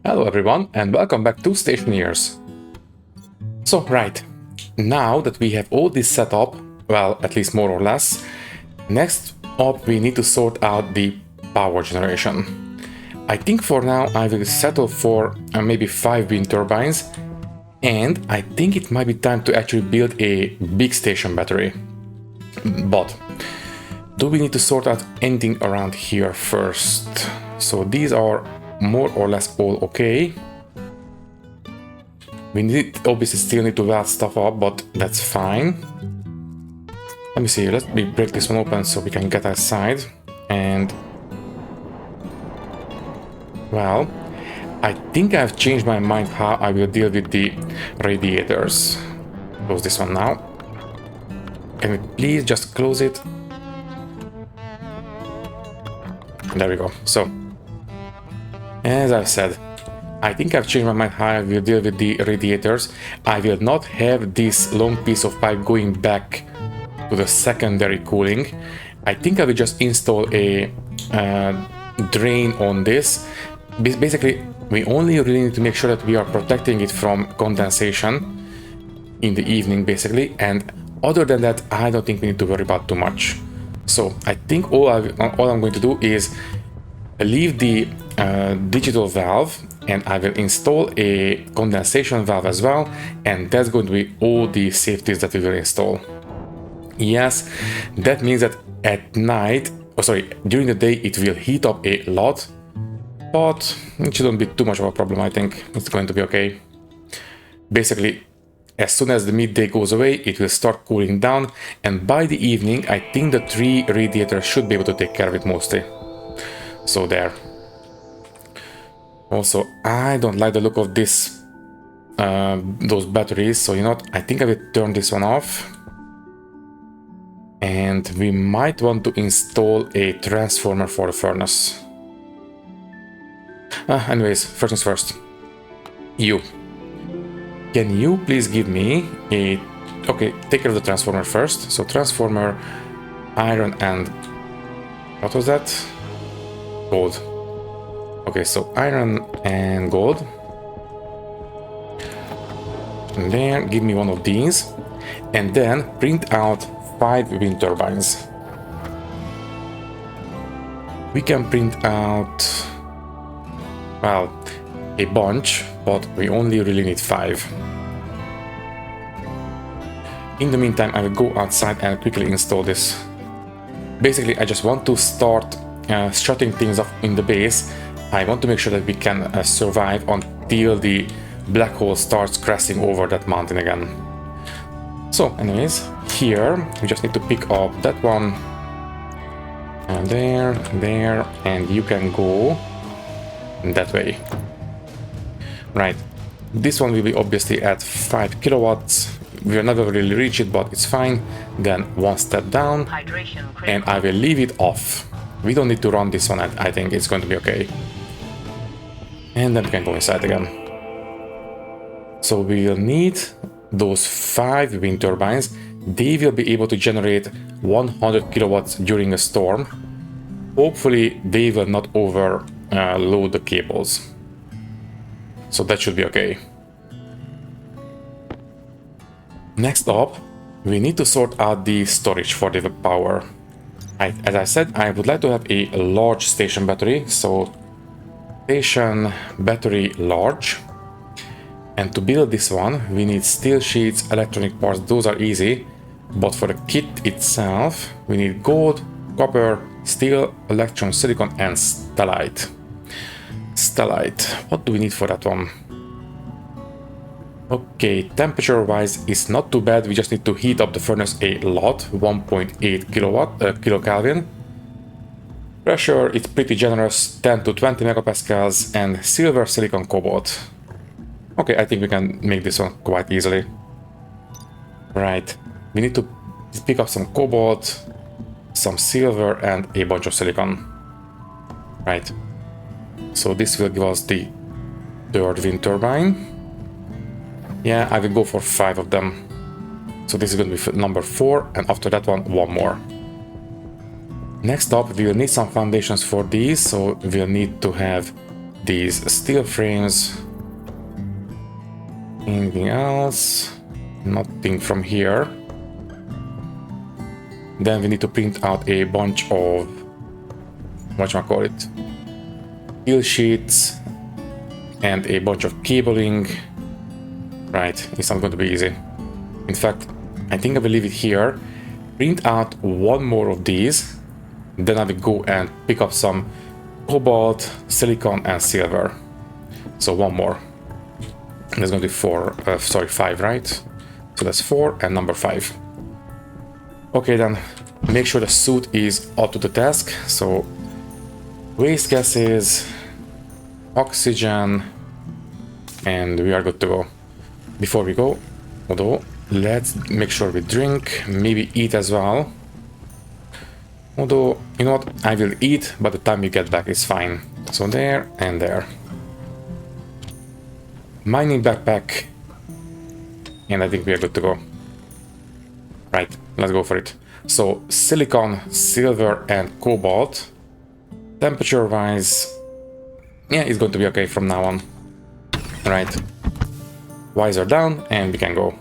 Hello everyone and welcome back to Stationeers. So right, now that we have all this set up, well, at least more or less, next up we need to sort out the power generation. I think for now I will settle for maybe 5 wind turbines, and I think it might be time to actually build a big station battery. But do we need to sort out anything around here first? So these are more or less all okay. We obviously still need to weld stuff up, but that's fine. Let me see, let me break this one open so we can get outside. And well, I think I've changed my mind how I will deal with the radiators. Close this one now. Can we please just close it? There we go. So as I've said, I think I've changed my mind how I will deal with the radiators. I will not have this long piece of pipe going back to the secondary cooling. I think I will just install a drain on this. Basically, we only really need to make sure that we are protecting it from condensation in the evening, basically. And other than that, I don't think we need to worry about too much. So I think all I'm going to do is leave the digital valve, and I will install a condensation valve as well, and that's going to be all the safeties that we will install. Yes, that means that at night, during the day it will heat up a lot, but it shouldn't be too much of a problem. I think it's going to be okay. Basically, as soon as the midday goes away, it will start cooling down, and by the evening I think the 3 radiators should be able to take care of it mostly. So there. Also, I don't like the look of this, those batteries, so you know what, I think I will turn this one off. And we might want to install a transformer for the furnace. Anyways, first things first. You. Can you please give me a... Okay, take care of the transformer first. So transformer, iron and... What was that? Gold. Okay, so iron and gold. And then give me one of these. And then print out 5 wind turbines. We can print out, well, a bunch, but we only really need 5. In the meantime, I will go outside and quickly install this. Basically, I just want to start shutting things off in the base. I want to make sure that we can survive until the black hole starts crashing over that mountain again. So anyways, here we just need to pick up that one, and there, and you can go that way. Right, this one will be obviously at 5 kilowatts. We will never really reach it, but it's fine. Then one step down, and I will leave it off. We don't need to run this one. I think it's going to be okay. And then we can go inside again. So we will need those 5 wind turbines. They will be able to generate 100 kilowatts during a storm. Hopefully they will not overload the cables. So that should be okay. Next up, we need to sort out the storage for the power. As I said, I would like to have a large station battery. So station battery large. And to build this one, we need steel sheets, electronic parts. Those are easy. But for the kit itself, we need gold, copper, steel, electron, silicon, and stellite. Stellite. What do we need for that one? Okay, temperature-wise, it's not too bad. We just need to heat up the furnace a lot, 1.8 kilokelvin. Pressure, it's pretty generous, 10 to 20 megapascals, and silver, silicon, cobalt. Okay, I think we can make this one quite easily. Right, we need to pick up some cobalt, some silver, and a bunch of silicon. Right, so this will give us the 3rd wind turbine. Yeah, I will go for 5 of them. So this is going to be number 4, and after that one more. Next up, we will need some foundations for these, so we'll need to have these steel frames. Anything else? Nothing from here. Then we need to print out a bunch of, whatchamacallit, steel sheets and a bunch of cabling. Right, it's not going to be easy. In fact, I think I will leave it here, print out one more of these, then I will go and pick up some cobalt, silicon and silver. So one more. There's going to be 5, right? So that's 4 and number 5. Okay, then make sure the suit is up to the task. So waste gases, oxygen, and we are good to go. Before we go, although, let's make sure we drink, maybe eat as well. Although, you know what, I will eat, but the time we get back is fine. So there and there. Mining backpack, and I think we are good to go. Right, let's go for it. So silicon, silver and cobalt. Temperature wise, yeah, it's going to be okay from now on. Right, wires are down and we can go.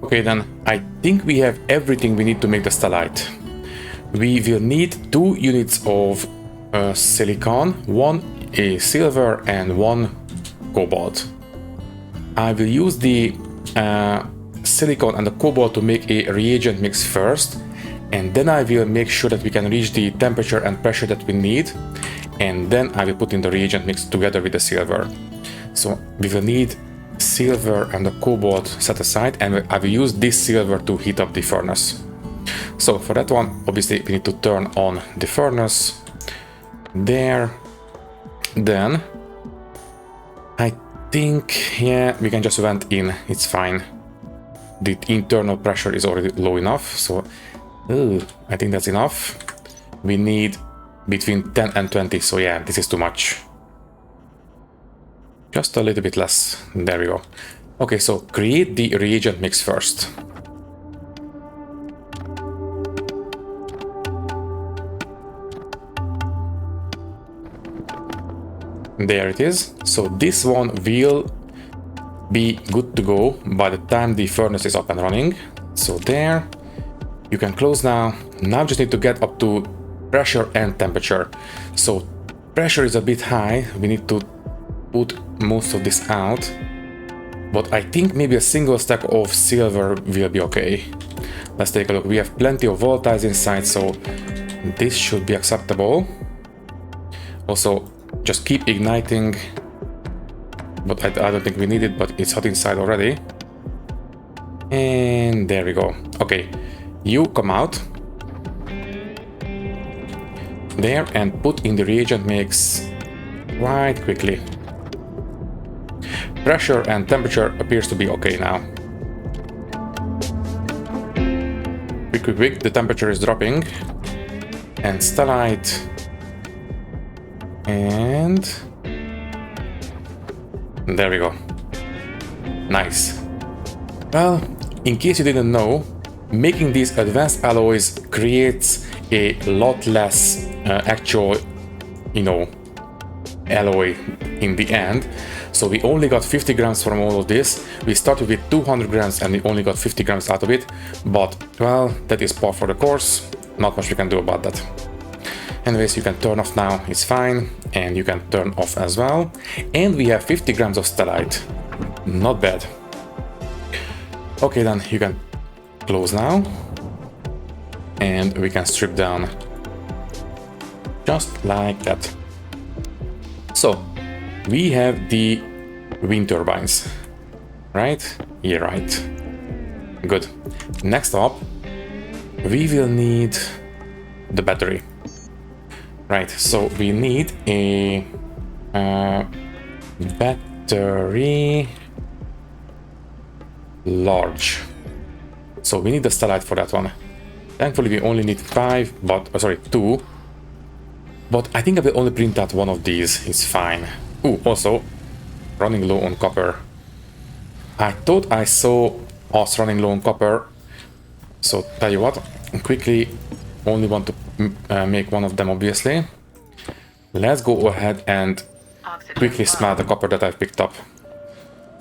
Okay, then I think we have everything we need to make the stellite. We will need 2 units of silicon, 1 a silver and 1 cobalt. I will use the silicon and the cobalt to make a reagent mix first, and then I will make sure that we can reach the temperature and pressure that we need, and then I will put in the reagent mix together with the silver. So we will need silver and the cobalt set aside, and I will use this silver to heat up the furnace. So for that one, obviously we need to turn on the furnace there. Then I think, yeah, we can just vent in, it's fine. The internal pressure is already low enough, so I think that's enough. We need between 10 and 20, so yeah, this is too much. Just a little bit less. There we go. Okay, so create the reagent mix first. There it is. So this one will be good to go by the time the furnace is up and running. So there. You can close now. Now just need to get up to pressure and temperature. So pressure is a bit high. We need to put most of this out, but I think maybe a single stack of silver will be okay. Let's take a look. We have plenty of volatiles inside, so this should be acceptable. Also, just keep igniting, but I don't think we need it, but it's hot inside already. And there we go. Okay, you come out there and put in the reagent mix quite quickly. Pressure and temperature appears to be okay now. Quick, the temperature is dropping. And stellite. And there we go. Nice. Well, in case you didn't know, making these advanced alloys creates a lot less actual, alloy in the end. So we only got 50 grams from all of this. We started with 200 grams and we only got 50 grams out of it. But, well, that is par for the course. Not much we can do about that. Anyways, you can turn off now, it's fine, and you can turn off as well. And we have 50 grams of stellite. Not bad. Okay, then you can close now. And we can strip down. Just like that. So, we have the wind turbines. Right? Yeah, right. Good. Next up, we will need the battery. Right, so we need a battery large. So we need the stellite for that one. Thankfully we only need 5, but sorry, 2. But I think I will only print out one of these, it's fine. Ooh, also running low on copper. I thought I saw us running low on copper. So tell you what, quickly only want to make one of them, obviously. Let's go ahead and quickly smelt the copper that I've picked up.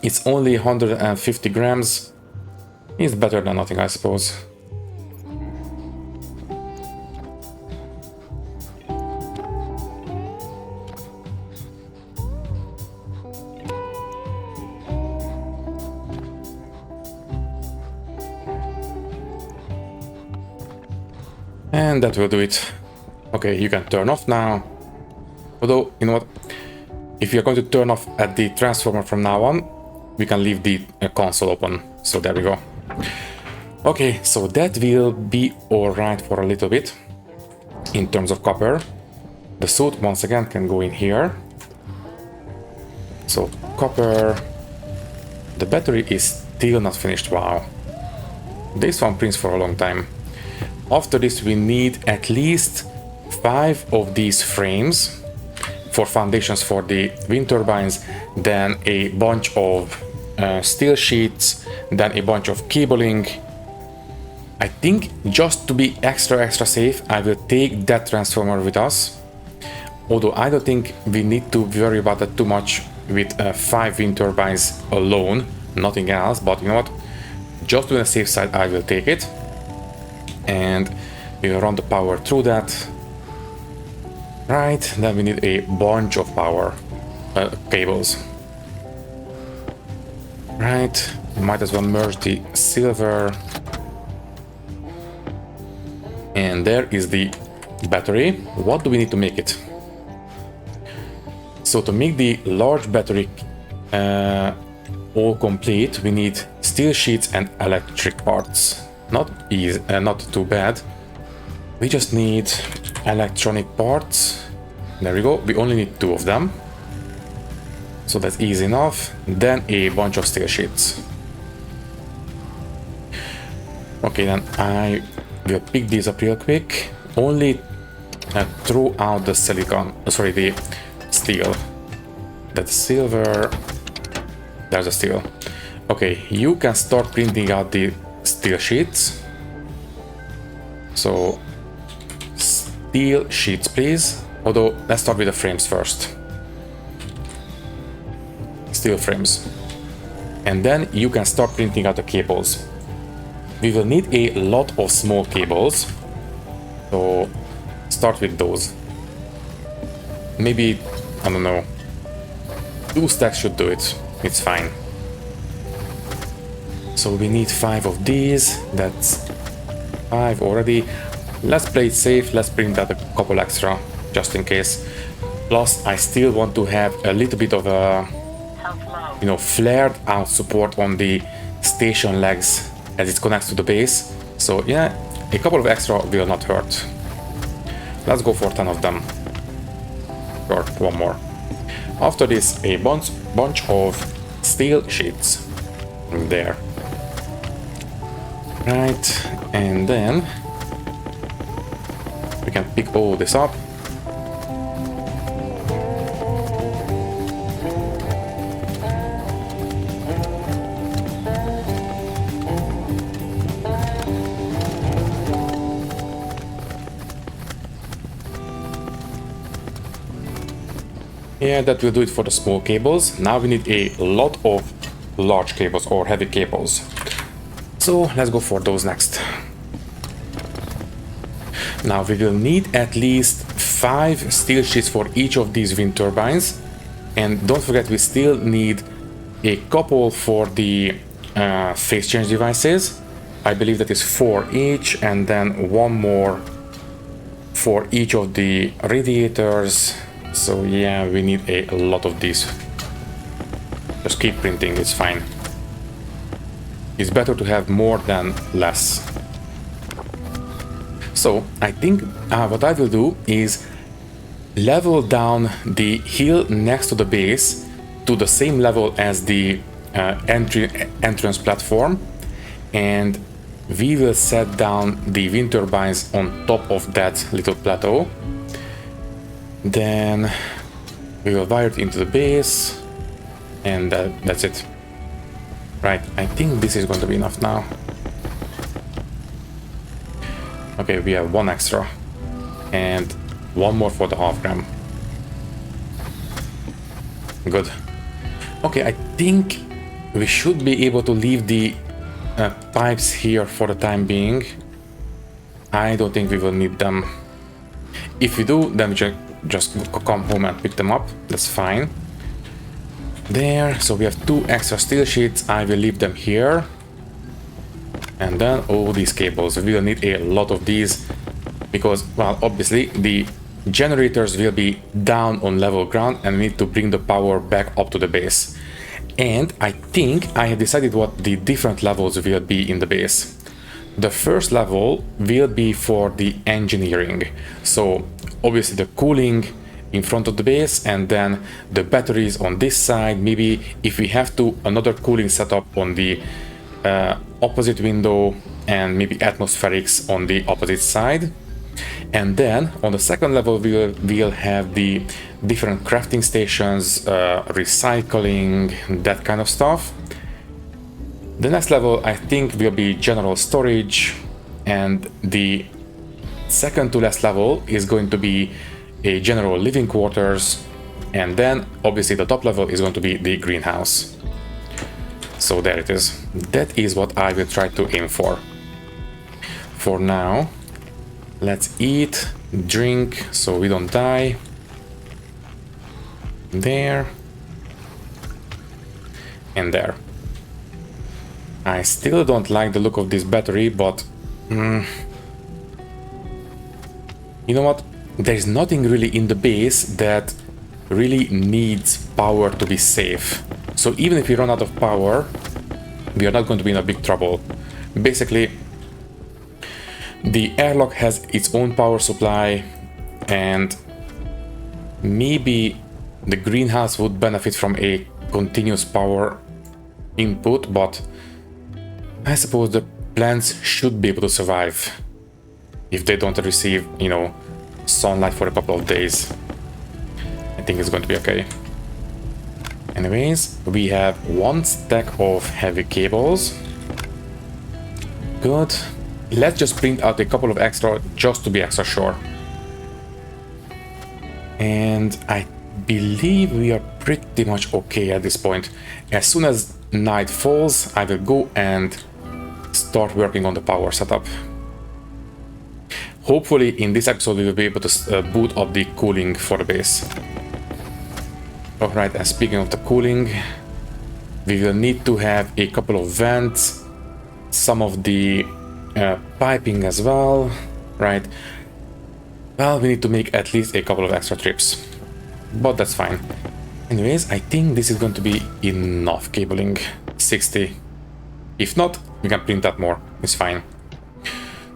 It's only 150 grams. It's better than nothing, I suppose. And that will do it. Okay, you can turn off now. Although, you know what? If you're going to turn off at the transformer from now on, we can leave the console open. So there we go. Okay, so that will be alright for a little bit in terms of copper. The suit, once again, can go in here. So, copper. The battery is still not finished. Wow. This one prints for a long time. After this, we need at least 5 of these frames for foundations for the wind turbines, then a bunch of steel sheets, then a bunch of cabling. I think just to be extra safe, I will take that transformer with us. Although I don't think we need to worry about that too much with 5 wind turbines alone, nothing else, but you know what? Just to the safe side, I will take it. And we will run the power through that. Right, then we need a bunch of power cables. Right, we might as well merge the silver. And there is the battery. What do we need to make it? So to make the large battery all complete, we need steel sheets and electric parts. Not easy, not too bad. We just need electronic parts. There we go. We only need 2 of them. So that's easy enough. Then a bunch of steel sheets. Okay, then I will pick these up real quick. Only throw out the silicon, sorry, the steel. That's silver. There's a steel. Okay, you can start printing out the steel sheets. So steel sheets, please. Although let's start with the frames first. Steel frames. And then you can start printing out the cables. We will need a lot of small cables. So start with those. Maybe, I don't know, 2 stacks should do it. It's fine. So we need 5 of these. That's 5 already. Let's play it safe. Let's print out a couple extra just in case. Plus, I still want to have a little bit of a, you know, flared out support on the station legs as it connects to the base. So yeah, a couple of extra will not hurt. Let's go for 10 of them. Or 1 more. After this, a bunch of steel sheets. There. Right, and then we can pick all this up. Yeah, that will do it for the small cables. Now we need a lot of large cables or heavy cables. So let's go for those next. Now we will need at least 5 steel sheets for each of these wind turbines. And don't forget, we still need a couple for the phase change devices. I believe that is 4 each, and then 1 more for each of the radiators. So yeah, we need a lot of these. Just keep printing, it's fine. It's better to have more than less. So I think what I will do is level down the hill next to the base to the same level as the entrance platform, and we will set down the wind turbines on top of that little plateau. Then we will wire it into the base, and that's it. Right, I think this is going to be enough now. Okay, we have 1 extra and 1 more for the half gram. Good. Okay, I think we should be able to leave the pipes here for the time being. I don't think we will need them. If we do, then we just come home and pick them up. That's fine. There, so we have 2 extra steel sheets. I will leave them here. And then all these cables. We will need a lot of these because, well, obviously the generators will be down on level ground and we need to bring the power back up to the base. And I think I have decided what the different levels will be in the base. The first level will be for the engineering. So obviously the cooling in front of the base, and then the batteries on this side. Maybe if we have to, another cooling setup on the opposite window, and maybe atmospherics on the opposite side. And then on the second level we'll have the different crafting stations, recycling, that kind of stuff. The next level I think will be general storage, and the second to last level is going to be a general living quarters, and then obviously the top level is going to be the greenhouse. So there it is. That is what I will try to aim for. For now, let's eat, drink, so we don't die. There. And there. I still don't like the look of this battery, but you know what? There's nothing really in the base that really needs power to be safe. So even if we run out of power, we are not going to be in a big trouble. Basically, the airlock has its own power supply, and maybe the greenhouse would benefit from a continuous power input, but I suppose the plants should be able to survive if they don't receive, you know, sunlight for a couple of days. I think it's going to be okay. Anyways, we have 1 stack of heavy cables. Good. Let's just print out a couple of extra just to be extra sure. And I believe we are pretty much okay at this point. As soon as night falls, I will go and start working on the power setup. Hopefully in this episode we will be able to boot up the cooling for the base. Alright, and speaking of the cooling, we will need to have a couple of vents, some of the piping as well, right? Well, we need to make at least a couple of extra trips, but that's fine. Anyways, I think this is going to be enough cabling, 60. If not, we can print that more, it's fine.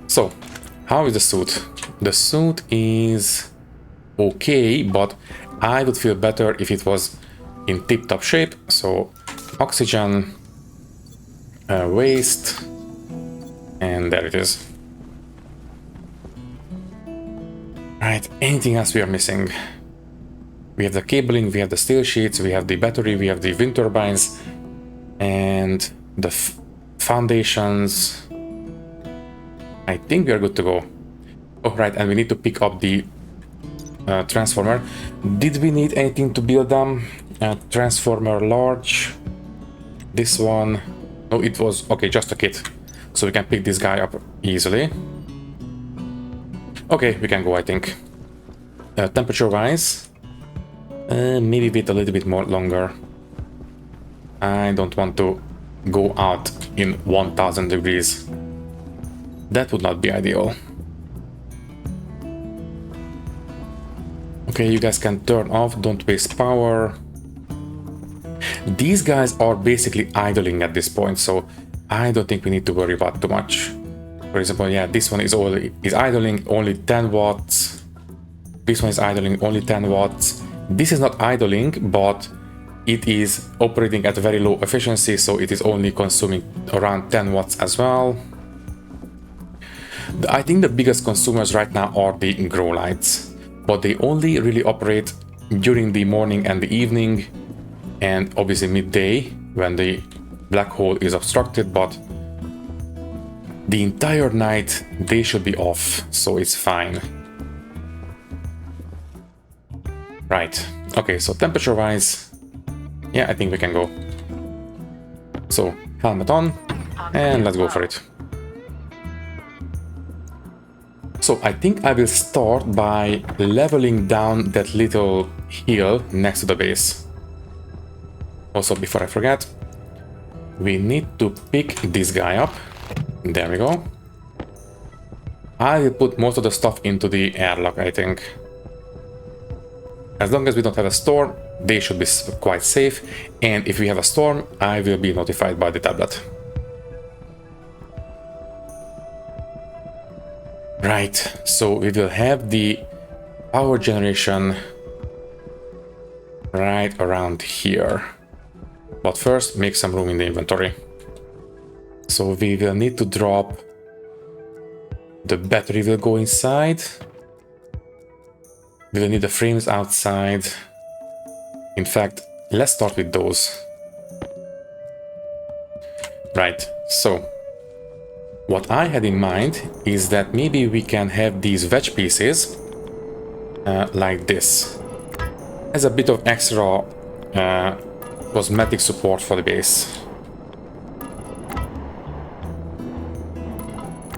So, how is the suit? The suit is okay, but I would feel better if it was in tip-top shape. So oxygen, waste, and there it is. Right, anything else we are missing? We have the cabling, we have the steel sheets, we have the battery, we have the wind turbines, and the foundations. I think we are good to go. Oh, right, and we need to pick up the transformer. Did we need anything to build them? Transformer large. This one. No, it was okay, just a kit. So we can pick this guy up easily. Okay, we can go, I think. temperature-wise, maybe wait a little bit more longer. I don't want to go out in 1000 degrees. That would not be ideal. Okay, you guys can turn off, don't waste power. These guys are basically idling at this point, so I don't think we need to worry about too much. For example, yeah, this one is idling only 10 watts. This one is idling only 10 watts. This is not idling, but it is operating at a very low efficiency, so it is only consuming around 10 watts as well. I think the biggest consumers right now are the grow lights, but they only really operate during the morning and the evening, and obviously midday when the black hole is obstructed, but the entire night they should be off, so it's fine. Right, okay, so temperature wise, yeah, I think we can go. So helmet on, and let's go for it. So I think I will start by leveling down that little hill next to the base. Also, before I forget, we need to pick this guy up. There we go. I will put most of the stuff into the airlock, I think. As long as we don't have a storm, they should be quite safe. And if we have a storm, I will be notified by the tablet. Right, so we will have the power generation right around here. But first, make some room in the inventory. So we will need to drop... The battery will go inside. We will need the frames outside. In fact, let's start with those. Right, so... What I had in mind is that maybe we can have these wedge pieces like this, as a bit of extra cosmetic support for the base.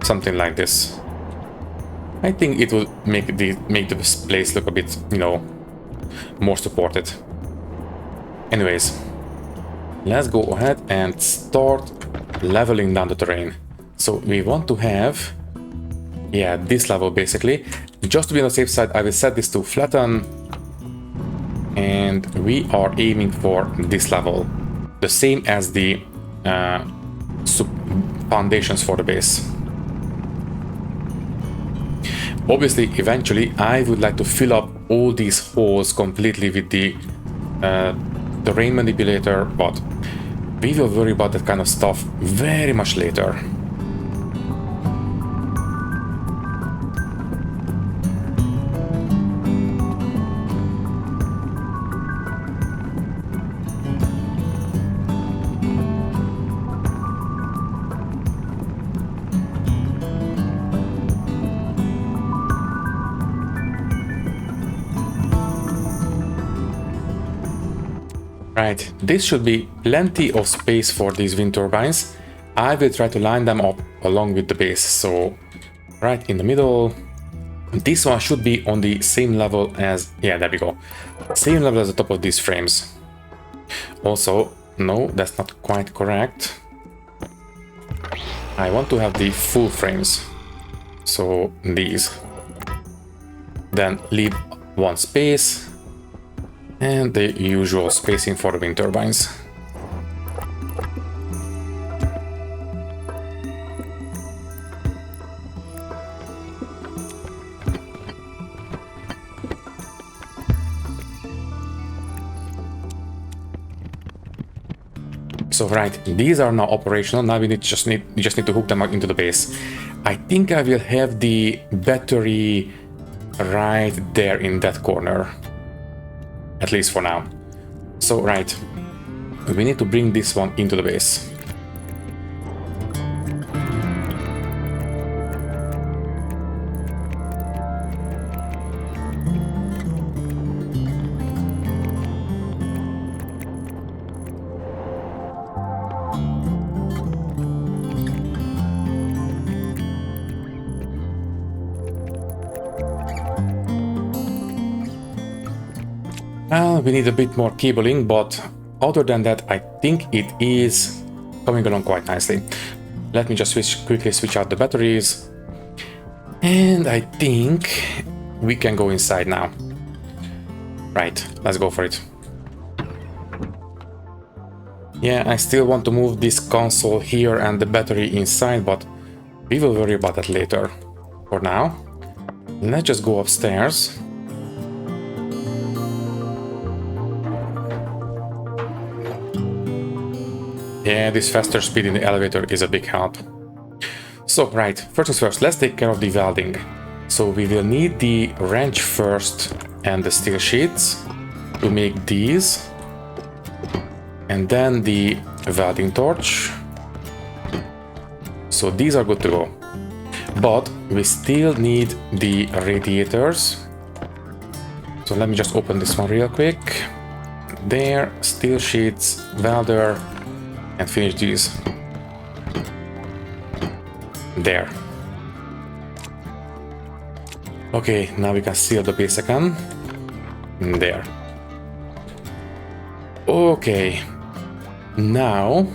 Something like this. I think it will make the place look a bit, you know, more supported. Anyways, let's go ahead and start leveling down the terrain. So we want to have, yeah, this level basically. Just to be on the safe side, I will set this to flatten. And we are aiming for this level. The same as the foundations for the base. Obviously, eventually, I would like to fill up all these holes completely with the terrain manipulator, but we will worry about that kind of stuff very much later. Right, this should be plenty of space for these wind turbines. I will try to line them up along with the base, so right in the middle. This one should be on the same level as, yeah, there we go. Same level as the top of these frames. Also, no, that's not quite correct. I want to have the full frames, so these. Then leave one space. And the usual spacing for the wind turbines. So right, these are now operational. Now we just need to hook them up into the base. I think I will have the battery right there in that corner. At least for now. So, right. We need to bring this one into the base. We need a bit more cabling, but other than that, I think it is coming along quite nicely. Let me just quickly switch out the batteries. And I think we can go inside now. Right, let's go for it. Yeah, I still want to move this console here and the battery inside, but we will worry about that later. For now, let's just go upstairs. Yeah, this faster speed in the elevator is a big help. So, right, first things first, let's take care of the welding. So we will need the wrench first and the steel sheets to make these. And then the welding torch. So these are good to go. But we still need the radiators. So let me just open this one real quick. There, steel sheets, welder, and finish these. There. Okay, now we can seal the base again. There. Okay. Now...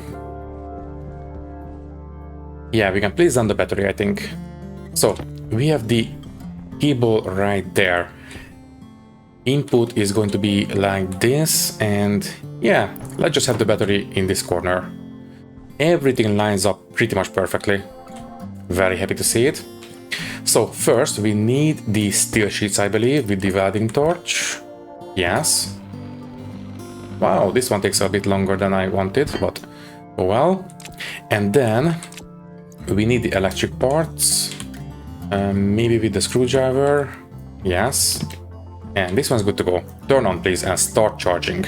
yeah, we can place down the battery, I think. So, we have the cable right there. Input is going to be like this, and yeah, let's just have the battery in this corner. Everything lines up pretty much perfectly. Very happy to see it. So first we need the steel sheets, I believe, with the welding torch. Yes. Wow, this one takes a bit longer than I wanted, but oh well. And then we need the electric parts, maybe with the screwdriver. Yes. And this one's good to go. Turn on, please, and start charging.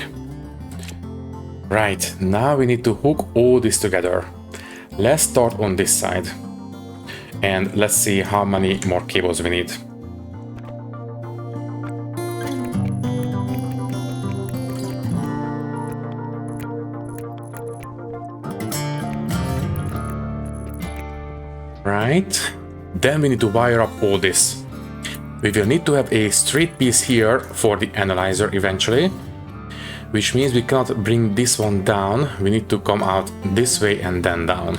Right, now we need to hook all this together. Let's start on this side. And let's see how many more cables we need. Right, then we need to wire up all this. We will need to have a straight piece here for the analyzer eventually, which means we cannot bring this one down. We need to come out this way and then down.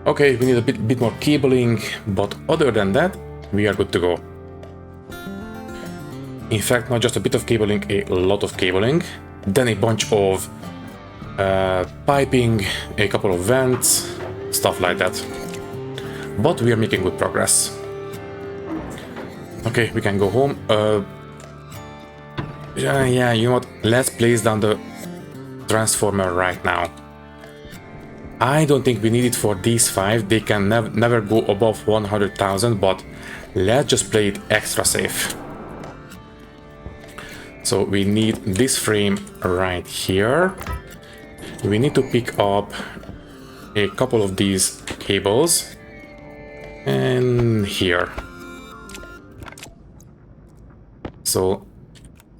Okay, we need a bit more cabling, but other than that, we are good to go. In fact, not just a bit of cabling, a lot of cabling, then a bunch of piping, a couple of vents, stuff like that. But we are making good progress. Okay, we can go home. Yeah, you know what? Let's place down the transformer right now. I don't think we need it for these 5. They can never go above 100,000, but let's just play it extra safe. So we need this frame right here. We need to pick up a couple of these cables and here. So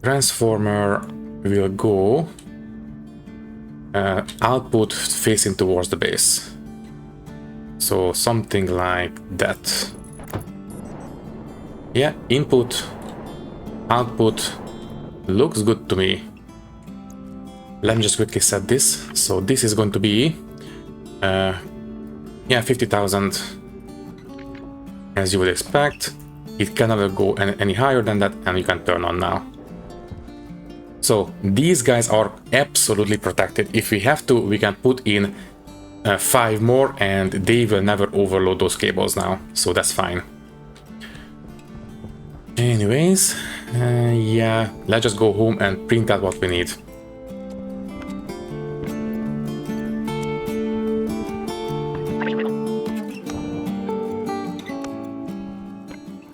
transformer will go output facing towards the base. So something like that. Yeah, input, output. Looks good to me. Let me just quickly set this. So this is going to be, yeah, 50,000 as you would expect. It can never go any higher than that, and you can turn on now. So these guys are absolutely protected. If we have to, we can put in 5 more, and they will never overload those cables now. So that's fine. Anyways, yeah, let's just go home and print out what we need.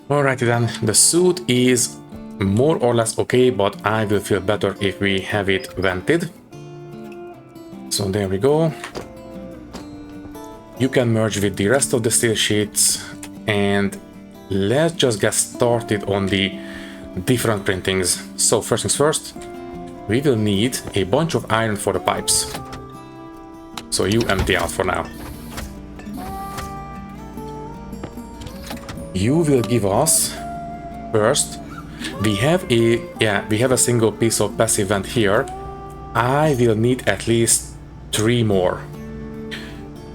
Alrighty then, the suit is more or less okay, but I will feel better if we have it vented. So there we go. You can merge with the rest of the steel sheets, and let's just get started on the different printings. So first things first, we will need a bunch of iron for the pipes. So you empty out for now. You will give us first. We have a single piece of passive vent here. I will need at least 3 more.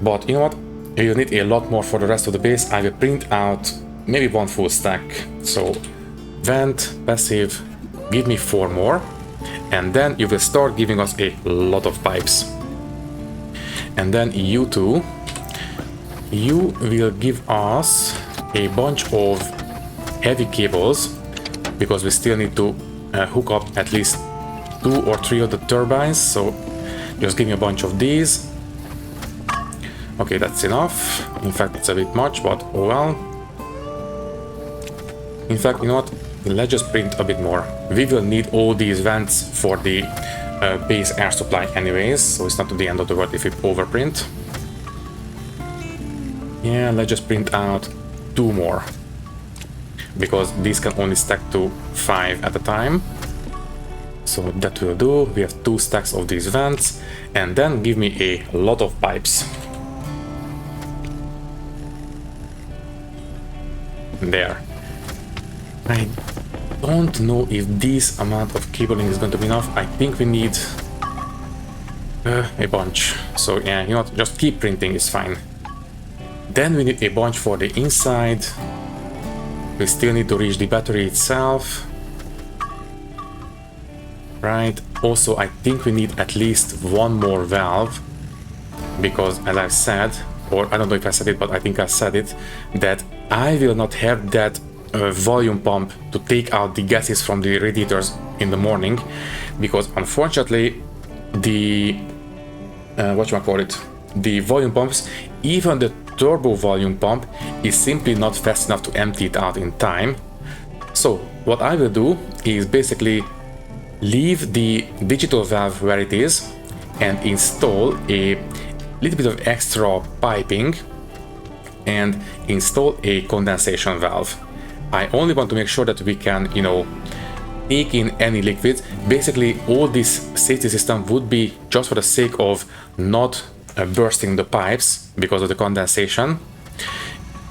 But you know what? You need a lot more for the rest of the base. I will print out maybe 1 full stack. So vent, passive, give me 4 more. And then you will start giving us a lot of pipes. And then you two, you will give us a bunch of heavy cables, because we still need to hook up at least 2 or 3 of the turbines. So just give me a bunch of these. Okay, that's enough. In fact, it's a bit much, but oh well. In fact, you know what? Let's just print a bit more. We will need all these vents for the base air supply anyways, so it's not the end of the world if we overprint. Yeah, let's just print out 2 more, because these can only stack to 5 at a time. So that will do. We have 2 stacks of these vents, and then give me a lot of pipes. There. I don't know if this amount of cabling is going to be enough. I think we need a bunch. So yeah, you know what, just keep printing, is fine. Then we need a bunch for the inside. We still need to reach the battery itself. Right. Also, I think we need at least 1 more valve, because as I said, or I don't know if I said it, but I think I said it, that I will not have that volume pump to take out the gases from the radiators in the morning, because unfortunately the the volume pumps, even the turbo volume pump, is simply not fast enough to empty it out in time. So what I will do is basically leave the digital valve where it is and install a little bit of extra piping and install a condensation valve. I only want to make sure that we can, you know, take in any liquids. Basically, all this safety system would be just for the sake of not bursting the pipes because of the condensation.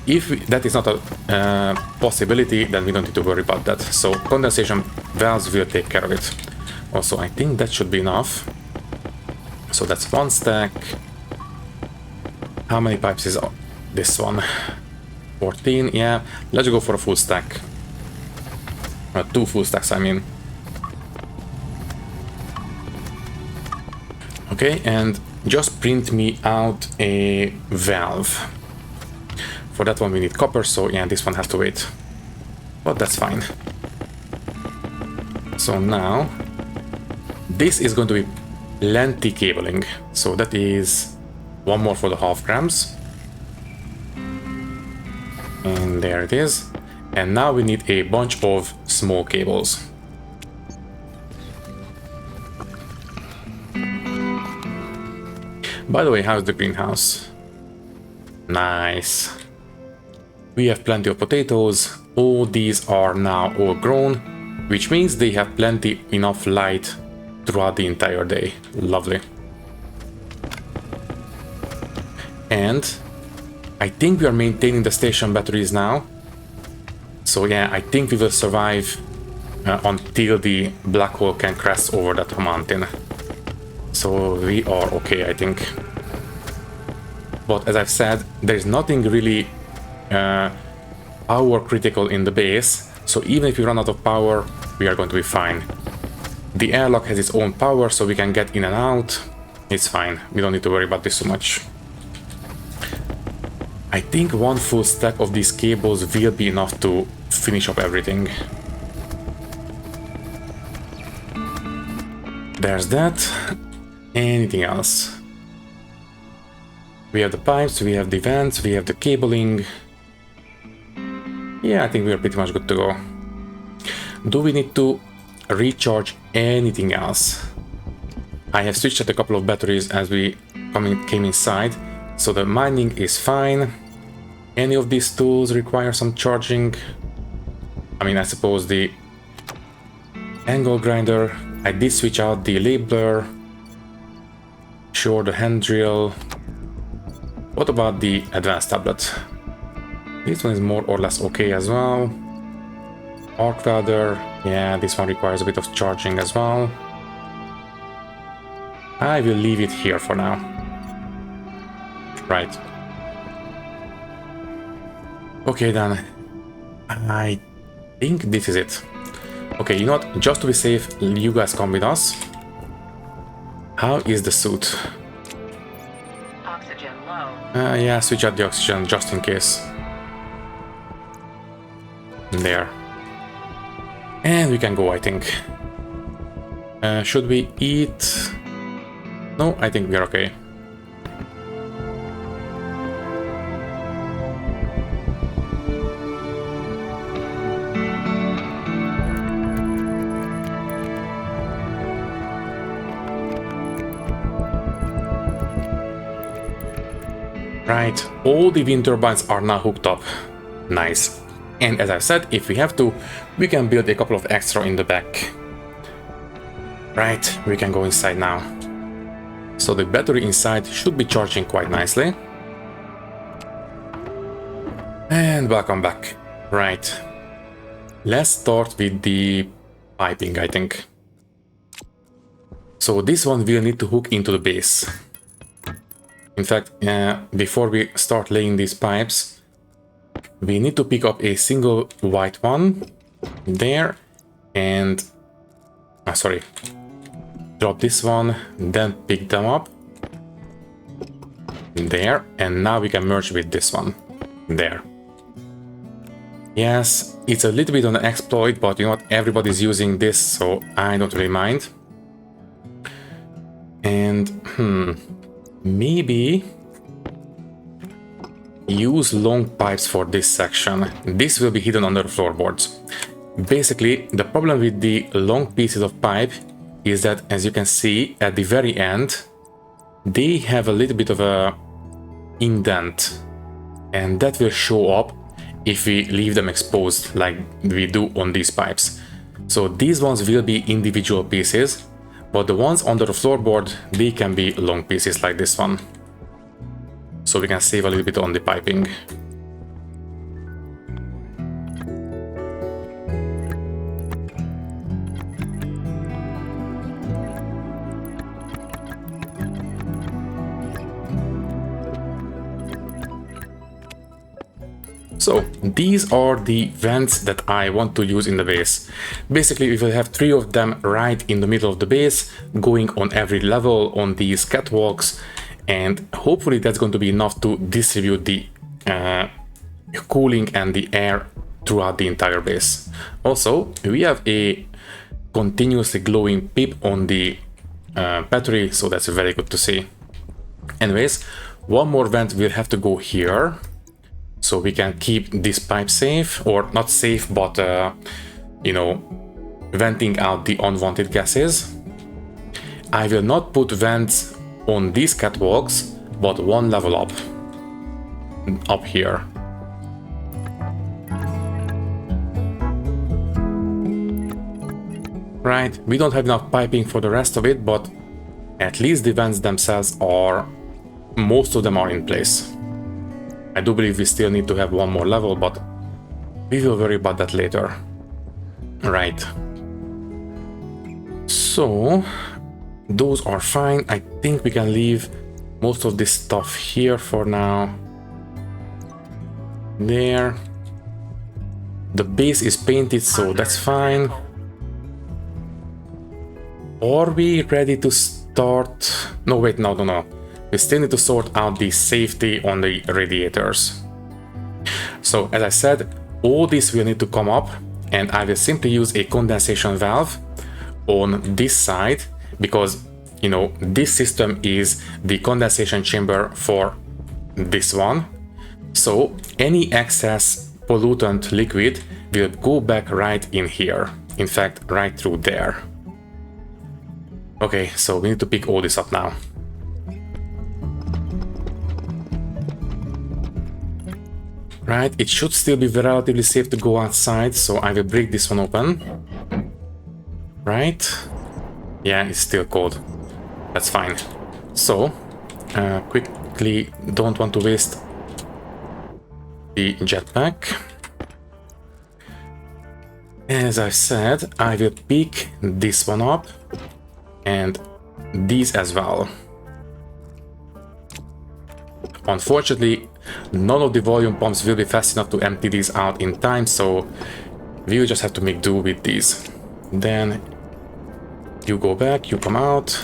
If that is not a possibility, then we don't need to worry about that. So condensation valves will take care of it. Also, I think that should be enough. So that's 1 stack. How many pipes is this one? 14, yeah. Let's go for a full stack. 2 full stacks, I mean. Okay, and just print me out a valve. For that one we need copper, so yeah, this one has to wait. But that's fine. So now, this is going to be lengthy cabling. So that is 1 more for the half grams. And there it is. And now we need a bunch of small cables. By the way, how's the greenhouse? Nice. We have plenty of potatoes. All these are now all grown, which means they have enough light throughout the entire day. Lovely. And I think we are maintaining the station batteries now. So yeah, I think we will survive until the black hole can crash over that mountain. So we are okay, I think. But as I've said, there's nothing really power critical in the base. So even if we run out of power, we are going to be fine. The airlock has its own power, so we can get in and out. It's fine. We don't need to worry about this so much. I think 1 full stack of these cables will be enough to finish up everything. There's that. Anything else? We have the pipes, we have the vents, we have the cabling. Yeah, I think we are pretty much good to go. Do we need to recharge anything else? I have switched out a couple of batteries as we came inside, so the mining is fine. Any of these tools require some charging? I mean, I suppose the angle grinder. I did switch out the labeler. Sure, the hand drill. What about the advanced tablet? This one is more or less okay as well. Arc welder. Yeah, this one requires a bit of charging as well. I will leave it here for now. Right. Okay then. I think this is it. Okay, you know what? Just to be safe, you guys come with us. How is the suit? Oxygen low. Yeah, switch out the oxygen just in case. There. And we can go, I think. Should we eat? No, I think we're okay. Right, all the wind turbines are now hooked up. Nice. And as I said, if we have to, we can build a couple of extra in the back. Right, we can go inside now. So the battery inside should be charging quite nicely. And welcome back. Right. Let's start with the piping, I think. So this one will need to hook into the base. In fact, before we start laying these pipes, we need to pick up a single white one there and sorry, drop this one, then pick them up there, and now we can merge with this one there. Yes, it's a little bit on an exploit, but you know what, everybody's using this, so I don't really mind. And maybe use long pipes for this section. This will be hidden under the floorboards. Basically, the problem with the long pieces of pipe is that, as you can see at the very end, they have a little bit of a indent, and that will show up if we leave them exposed like we do on these pipes. So these ones will be individual pieces, but the ones under the floorboard, they can be long pieces like this one. So we can save a little bit on the piping. So these are the vents that I want to use in the base. Basically, we will have 3 of them right in the middle of the base, going on every level on these catwalks, and hopefully that's going to be enough to distribute the cooling and the air throughout the entire base. Also, we have a continuously glowing pip on the battery, so that's very good to see. Anyways, one more vent will have to go here, so we can keep this pipe safe, or not safe, but you know, venting out the unwanted gases. I will not put vents on these catwalks, but one level up here. Right, we don't have enough piping for the rest of it, but at least the vents themselves are, most of them are in place. I do believe we still need to have one more level, but we will worry about that later. Right. So those are fine. I think we can leave most of this stuff here for now. There. The base is painted, so that's fine. Are we ready to start? No, wait, no. We still need to sort out the safety on the radiators. So as I said, all this will need to come up, and I will simply use a condensation valve on this side, because, you know, this system is the condensation chamber for this one. So any excess pollutant liquid will go back right in here. In fact, right through there. Okay, so we need to pick all this up now. Right, it should still be relatively safe to go outside, so I will break this one open. Right. Yeah, it's still cold. That's fine. So, quickly, don't want to waste the jetpack. As I said, I will pick this one up and these as well. Unfortunately, none of the volume pumps will be fast enough to empty these out in time, so we will just have to make do with these. Then you go back, you come out,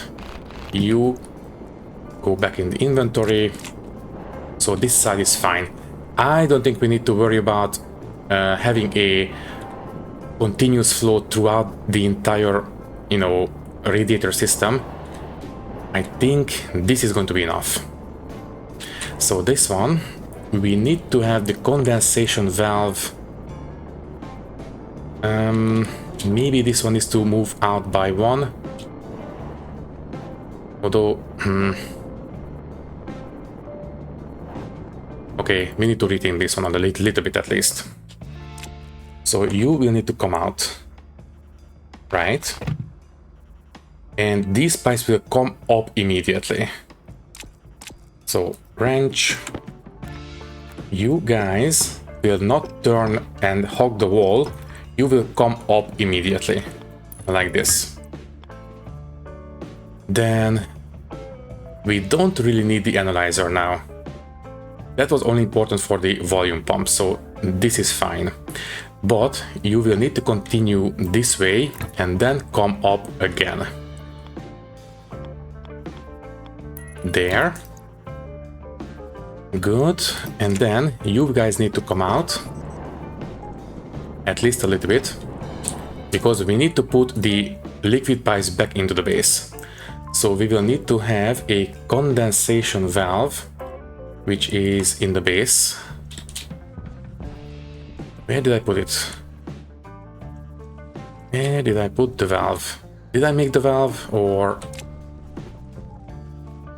you go back in the inventory. So this side is fine. I don't think we need to worry about having a continuous flow throughout the entire, radiator system. I think this is going to be enough. So this one, we need to have the condensation valve. Maybe this one is to move out by one. Although, okay, we need to rethink this one a little bit at least. So you will need to come out, right? And these pipes will come up immediately. So wrench, you guys will not turn and hug the wall. You will come up immediately, like this. Then we don't really need the analyzer now. That was only important for the volume pump, so this is fine. But you will need to continue this way and then come up again. There. Good. And then you guys need to come out. At least a little bit. Because we need to put the liquid pipes back into the base. So we will need to have a condensation valve, which is in the base. Where did I put it? Where did I put the valve? Did I make the valve or...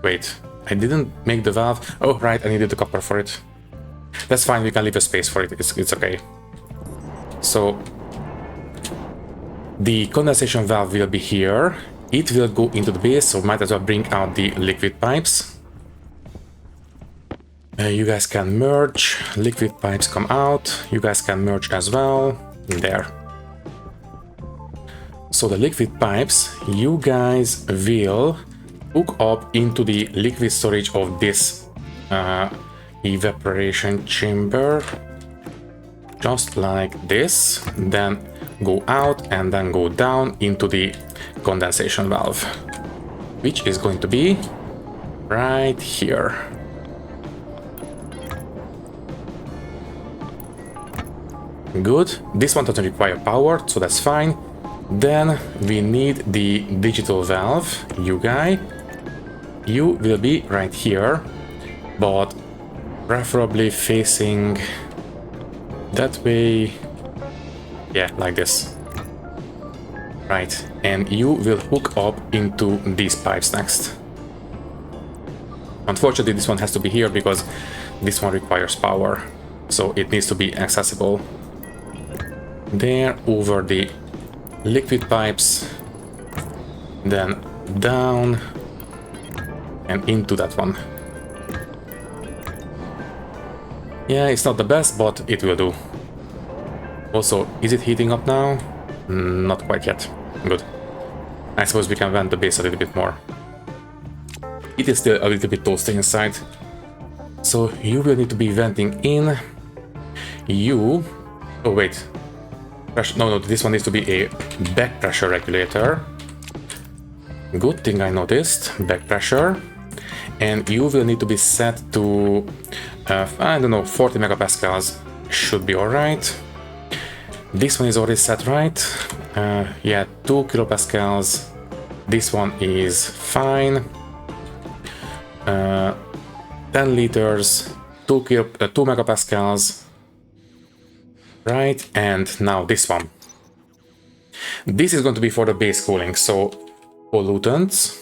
Wait, I didn't make the valve. Oh, right, I needed the copper for it. That's fine, we can leave a space for it, it's okay. So, the condensation valve will be here. It will go into the base, so might as well bring out the liquid pipes. You guys can merge, liquid pipes come out, you guys can merge as well, there. So the liquid pipes, you guys will hook up into the liquid storage of this evaporation chamber, just like this, then go out and then go down into the condensation valve, which is going to be right here. Good, this one doesn't require power, so that's fine. Then we need the digital valve, you guy. You will be right here, but preferably facing that way. Yeah, like this. Right, and you will hook up into these pipes next. Unfortunately, this one has to be here because this one requires power, so it needs to be accessible. There, over the liquid pipes, then down and into that one. Yeah, it's not the best, but it will do. Also, is it heating up now? Not quite yet. Good. I suppose we can vent the base a little bit more. It is still a little bit toasty inside. So you will need to be venting in. You... Oh, wait. No, this one needs to be a back pressure regulator. Good thing I noticed. Back pressure. And you will need to be set to, I don't know, 40 megapascals should be alright. This one is already set right. Yeah, 2 kilopascals. This one is fine. 10 liters, 2 megapascals. Right, and now this one. This is going to be for the base cooling, so pollutants.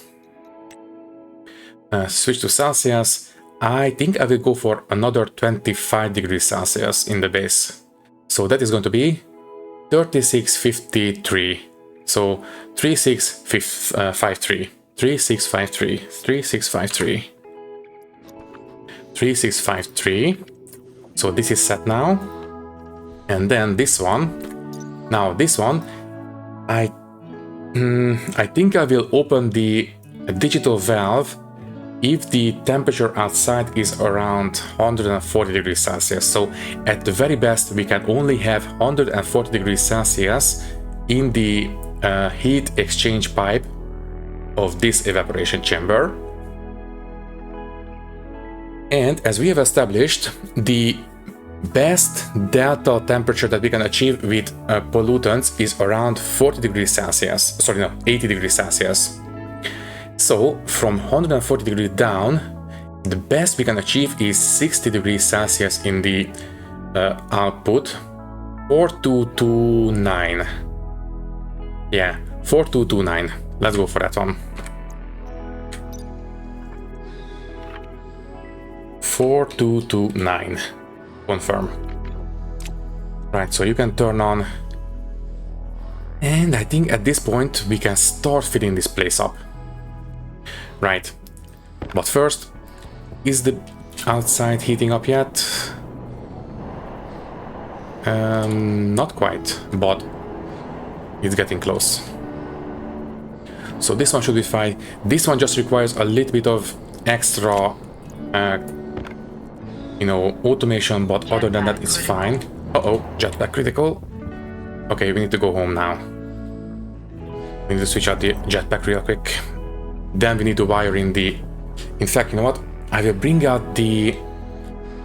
Switch to Celsius. I think I will go for another 25 degrees Celsius in the base. So that is going to be 3653. So 3653. 3653, 3653, 3653. So this is set now. And then this one. Now this one, I think I will open the digital valve if the temperature outside is around 140 degrees Celsius. So at the very best, we can only have 140 degrees Celsius in the heat exchange pipe of this evaporation chamber. And as we have established, the best delta temperature that we can achieve with pollutants is around 40 degrees Celsius. Sorry, no, 80 degrees Celsius. So from 140 degrees down, the best we can achieve is 60 degrees Celsius in the output. 4229. Yeah, 4229. Let's go for that one. 4229. Confirm. Right, so you can turn on. And I think at this point we can start filling this place up. Right, but first, is the outside heating up yet? Not quite, but it's getting close. So this one should be fine. This one just requires a little bit of extra, automation, but other than that, it's fine. Uh-oh, jetpack critical. Okay, we need to go home now. We need to switch out the jetpack real quick. Then we need to wire in the... In fact, you know what? I will bring out the...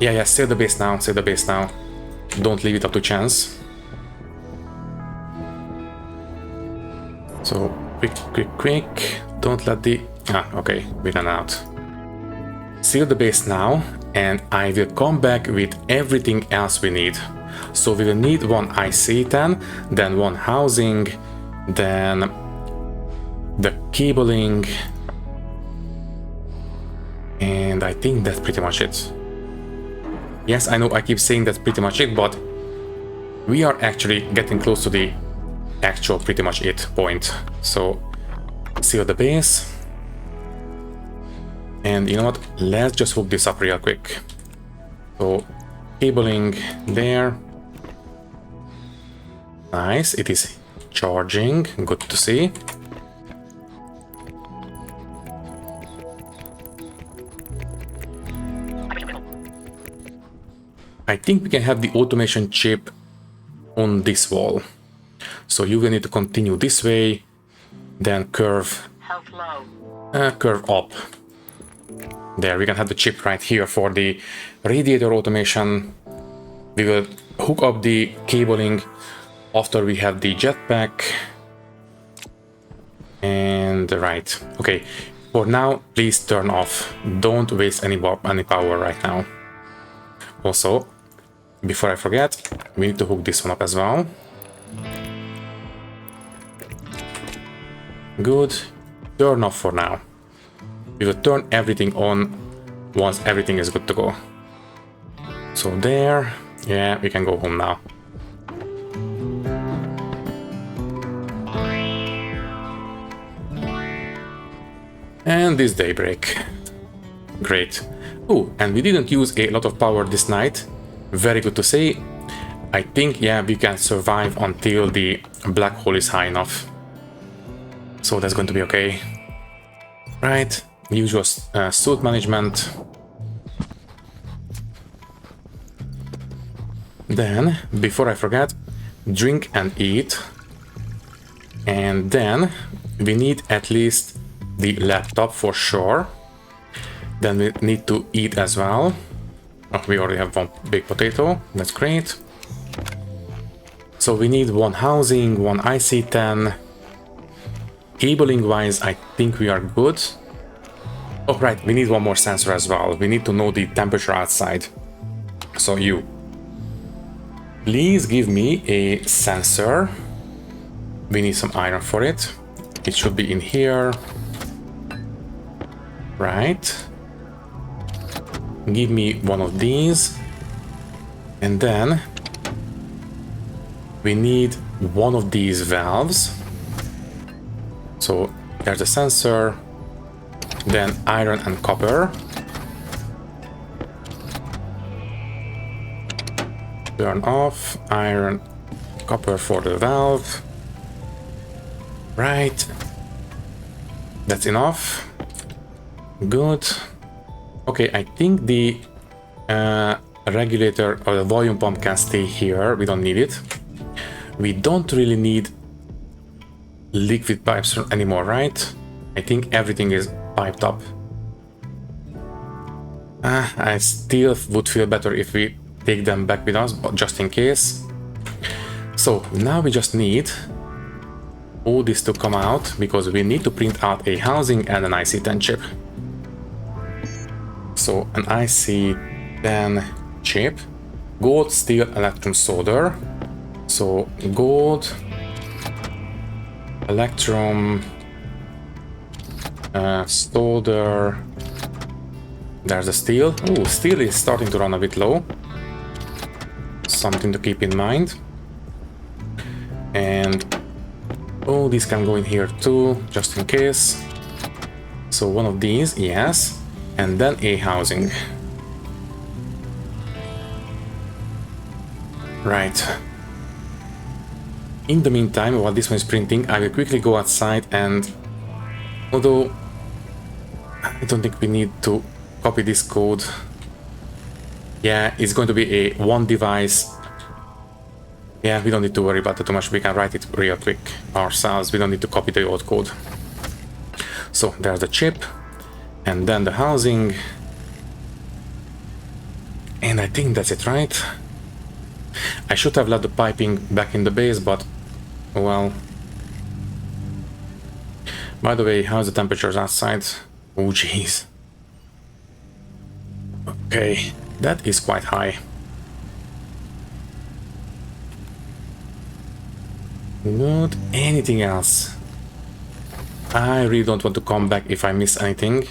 Yeah, save the base now, save the base now. Don't leave it up to chance. So, quick. Don't let the... okay, we ran out. Seal the base now, and I will come back with everything else we need. So we will need one IC10, then one housing, then the cabling, and I think that's pretty much it. Yes, I know I keep saying that's pretty much it, but we are actually getting close to the actual pretty much it point. So seal the base. And you know what? Let's just hook this up real quick. So cabling there. Nice, it is charging. Good to see. I think we can have the automation chip on this wall. So you will need to continue this way, then curve up. There, we can have the chip right here for the radiator automation. We will hook up the cabling after we have the jetpack. And right, okay. For now, please turn off. Don't waste any power right now. Also, before I forget, we need to hook this one up as well. Good. Turn off for now. We will turn everything on once everything is good to go. So there, yeah, we can go home now. And this daybreak. Great. Oh, and we didn't use a lot of power this night. Very good to see. I think, yeah, we can survive until the black hole is high enough. So that's going to be okay. Right. Usual suit management. Then, before I forget, drink and eat. And then we need at least the laptop for sure. Then we need to eat as well. Oh, we already have one big potato. That's great. So we need one housing, one IC10. Cabling wise, I think we are good. Oh, right, we need one more sensor as well. We need to know the temperature outside. So you, please give me a sensor. We need some iron for it. It should be in here. Right. Give me one of these. And then we need one of these valves. So there's a sensor. then iron and copper. Turn off, iron, copper for the valve. Right. That's enough. Good. Okay, I think the regulator or the volume pump can stay here. We don't need it. We don't really need liquid pipes anymore, right? I think everything is piped up. I still would feel better if we take them back with us, but just in case. So now we just need all this to come out because we need to print out a housing and an IC10 chip. So an IC10 chip, gold, steel, electrum, solder. So gold, electrum, solder. There's the steel. Oh, steel is starting to run a bit low. Something to keep in mind. And oh, these can go in here too, just in case. So one of these, yes. And then a housing. Right. In the meantime, while this one is printing, I will quickly go outside and... Although I don't think we need to copy this code. Yeah, it's going to be a one device. Yeah, we don't need to worry about it too much. We can write it real quick ourselves. We don't need to copy the old code. So there's the chip and then the housing. And I think that's it, right? I should have left the piping back in the base, but well. By the way, how's the temperatures outside? Oh, jeez. Okay, that is quite high. Not anything else. I really don't want to come back if I miss anything.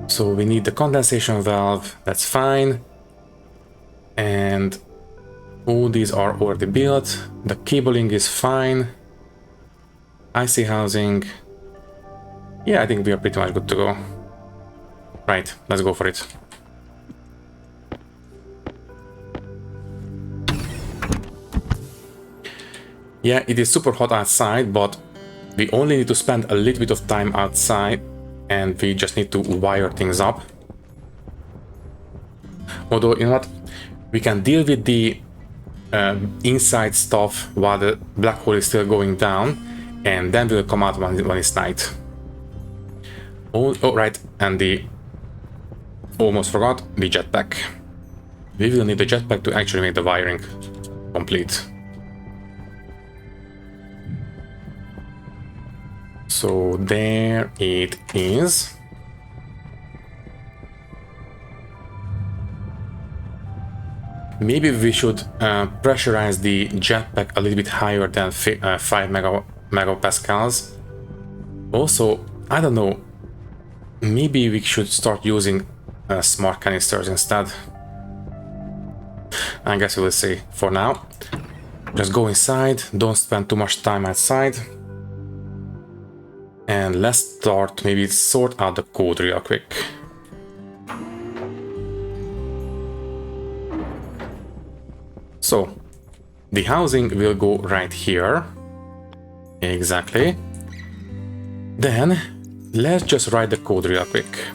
So we need the condensation valve, that's fine. And all these are already built. The cabling is fine. IC housing. Yeah, I think we are pretty much good to go. Right, let's go for it. Yeah, it is super hot outside, but we only need to spend a little bit of time outside and we just need to wire things up. Although, you know what? We can deal with the inside stuff while the black hole is still going down, and then we'll come out when it's night. Oh, right, and the... Almost forgot, the jetpack. We will need the jetpack to actually make the wiring complete. So there it is. Maybe we should pressurize the jetpack a little bit higher than 5 megapascals. Also, I don't know, maybe we should start using smart canisters instead. I guess we'll see. For now, just go inside, don't spend too much time outside. And let's start, maybe sort out the code real quick. So, the housing will go right here. Exactly. Then, let's just write the code real quick.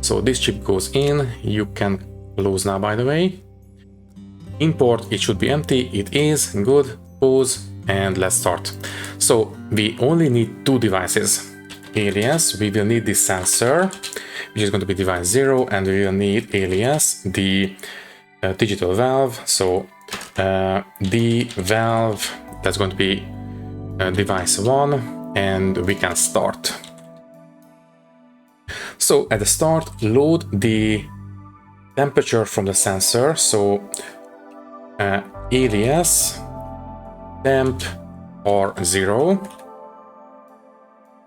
So this chip goes in, you can close now, by the way. Import, it should be empty, it is, good, pause, and let's start. So we only need two devices. Alias, we will need the sensor, which is going to be device 0, and we will need alias, the digital valve. So the valve, that's going to be device 1, and we can start. So at the start, load the temperature from the sensor. So alias temp or 0.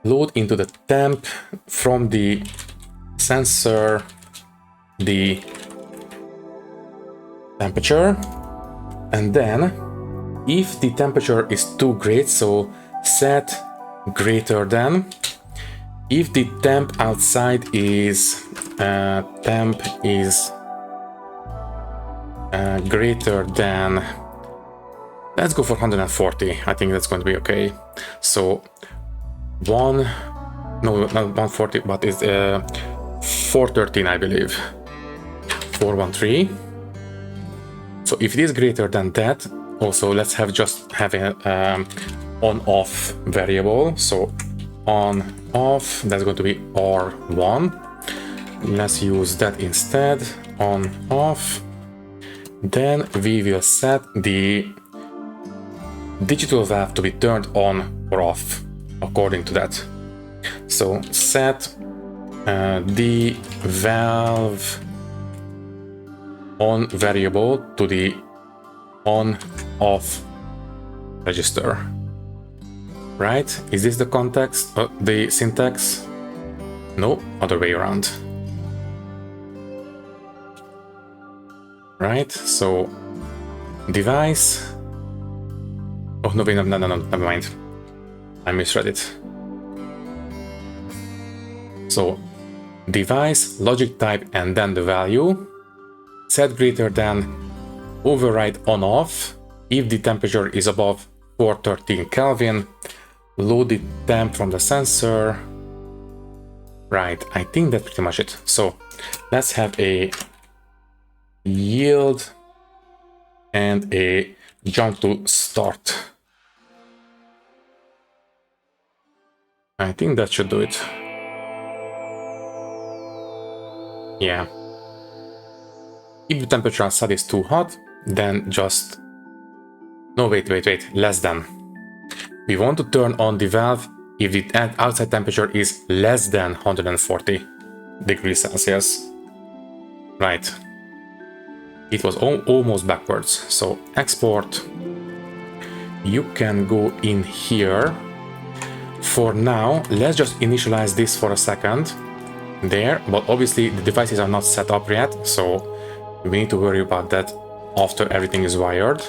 Load into the temp from the sensor the temperature, and then if the temperature is too great, so set greater than, if the temp outside is greater than, let's go for 140. I think that's going to be okay. So no, not 140, but it's 413, I believe. 413. So if it is greater than that, also let's just have an on-off variable. So on-off, that's going to be R1. Let's use that instead. On-off. Then we will set the digital valve to be turned on or off according to that. So set the valve on variable to the on-off register. Right? Is this the context? The syntax? No, other way around. Right? So device. Oh no, wait, no, never mind. I misread it. So device, logic type, and then the value. Set greater than, override on off if the temperature is above 413 Kelvin. Load the temp from the sensor. Right, I think that's pretty much it. So let's have a yield and a jump to start. I think that should do it. Yeah. If the temperature outside is too hot, then just... No, wait, less than. We want to turn on the valve if the outside temperature is less than 140 degrees Celsius. Right. It was almost backwards. So export. You can go in here. For now, let's just initialize this for a second. There, but obviously the devices are not set up yet, so we need to worry about that after everything is wired.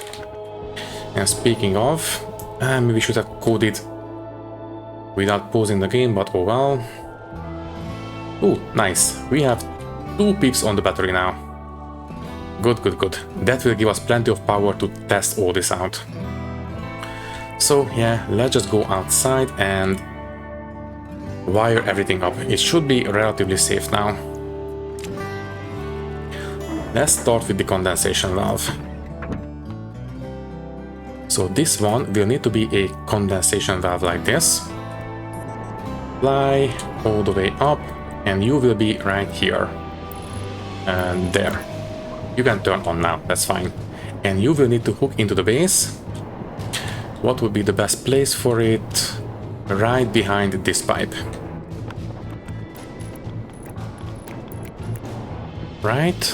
And speaking of, maybe we should have coded without pausing the game, but oh well. Ooh, nice. We have 2 pips on the battery now. Good. That will give us plenty of power to test all this out. So yeah, let's just go outside and wire everything up. It should be relatively safe now. Let's start with the condensation valve. So this one will need to be a condensation valve like this. Fly all the way up, and you will be right here. And there. You can turn on now, that's fine. And you will need to hook into the base. What would be the best place for it? Right behind this pipe. Right.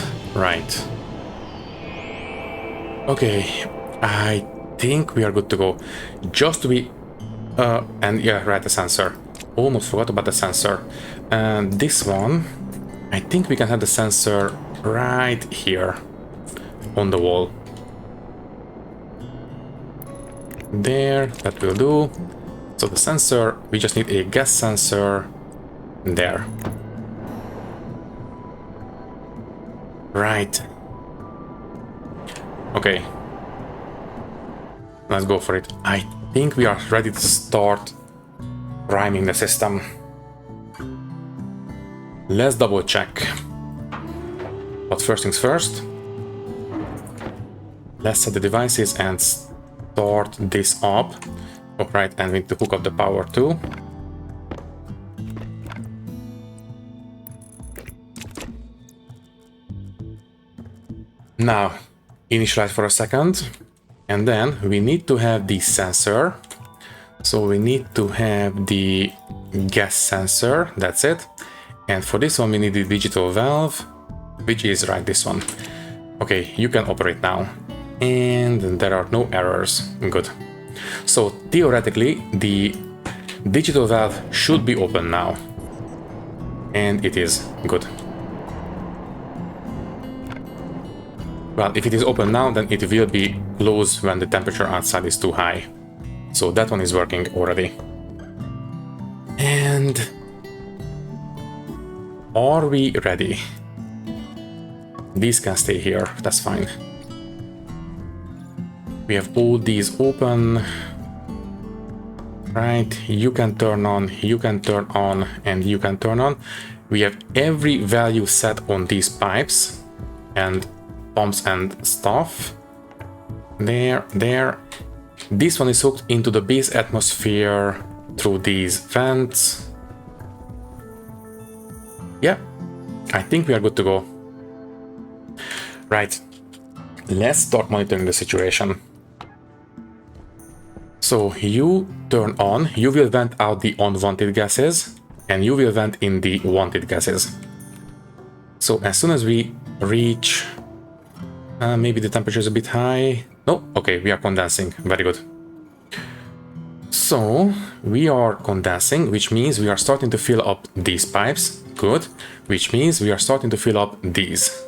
Okay, I think we are good to go. Just to be... and yeah, right, the sensor. Almost forgot about the sensor. And this one, I think we can have the sensor right here on the wall. There, that will do. So the sensor, we just need a gas sensor there. Right. Okay. Let's go for it. I think we are ready to start priming the system. Let's double check. But first things first. Let's set the devices and start this up. Alright, and we need to hook up the power too. Now, initialize for a second, and then we need to have the sensor. So we need to have the gas sensor, that's it. And for this one we need the digital valve, which is right, this one. Okay, you can operate now. And there are no errors, good. So theoretically, the digital valve should be open now. And it is, good. Well, if it is open now, then it will be closed when the temperature outside is too high. So that one is working already. And Are we ready? These can stay here, that's fine. We have all these open. Right, you can turn on, you can turn on, and you can turn on. We have every value set on these pipes and pumps and stuff. There. This one is hooked into the base atmosphere through these vents. Yeah, I think we are good to go. Right, let's start monitoring the situation. So you turn on, you will vent out the unwanted gases, and you will vent in the wanted gases. So as soon as we reach, maybe the temperature is a bit high. No, okay, we are condensing, very good. So we are condensing, which means we are starting to fill up these pipes, good, which means we are starting to fill up these.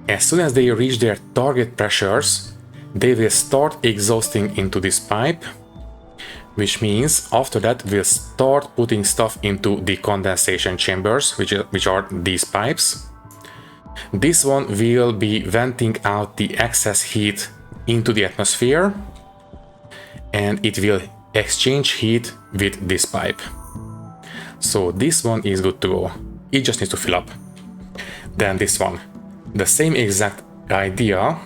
As soon as they reach their target pressures, they will start exhausting into this pipe, which means after that we'll start putting stuff into the condensation chambers, which are these pipes. This one will be venting out the excess heat into the atmosphere, and it will exchange heat with this pipe. So this one is good to go. It just needs to fill up. Then this one, the same exact idea.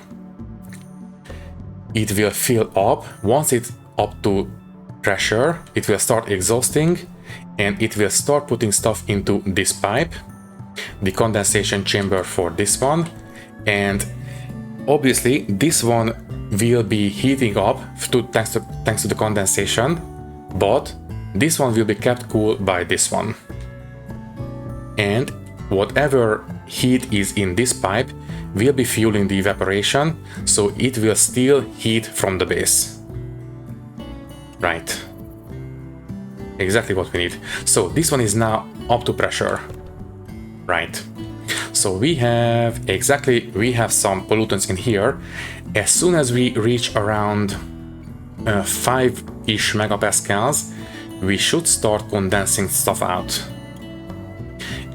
It will fill up. Once it's up to pressure, it will start exhausting, and it will start putting stuff into this pipe, the condensation chamber for this one, and obviously this one will be heating up thanks to the condensation, but this one will be kept cool by this one. And whatever heat is in this pipe will be fueling the evaporation, so it will steal heat from the base. Right. Exactly what we need. So this one is now up to pressure. Right. So we have some pollutants in here. As soon as we reach around 5-ish megapascals, we should start condensing stuff out.